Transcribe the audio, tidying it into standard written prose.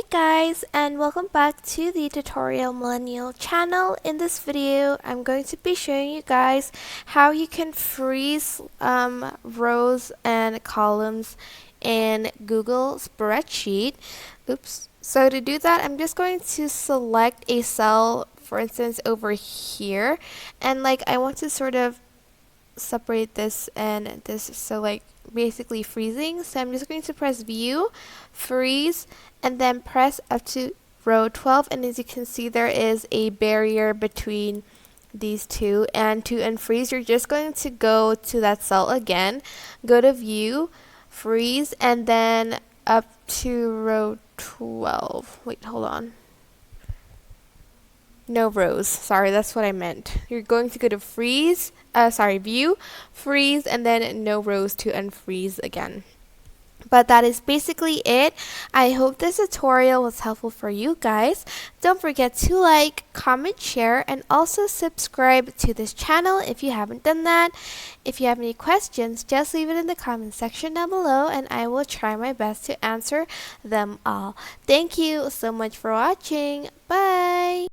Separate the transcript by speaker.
Speaker 1: Guys, and welcome back to the Tutorial Millennial channel. In this video, I'm going to be showing you guys how you can freeze rows and columns in Google Spreadsheet. Oops. So to do that, I'm just going to select a cell, for instance, over here, and I want to sort of separate this and this, so basically freezing. So I'm just going to press view, freeze, and then press up to row 12, and as you can see, there is a barrier between these two, and to unfreeze, you're just going to go to that cell again, go to view, freeze, and then up to row 12. Wait, hold on. No rows. Sorry, that's what I meant. You're going to go to view, freeze, and then no rows to unfreeze again. But that is basically it. I hope this tutorial was helpful for you guys. Don't forget to like, comment, share, and also subscribe to this channel if you haven't done that. If you have any questions, just leave it in the comment section down below and I will try my best to answer them all. Thank you so much for watching. Bye!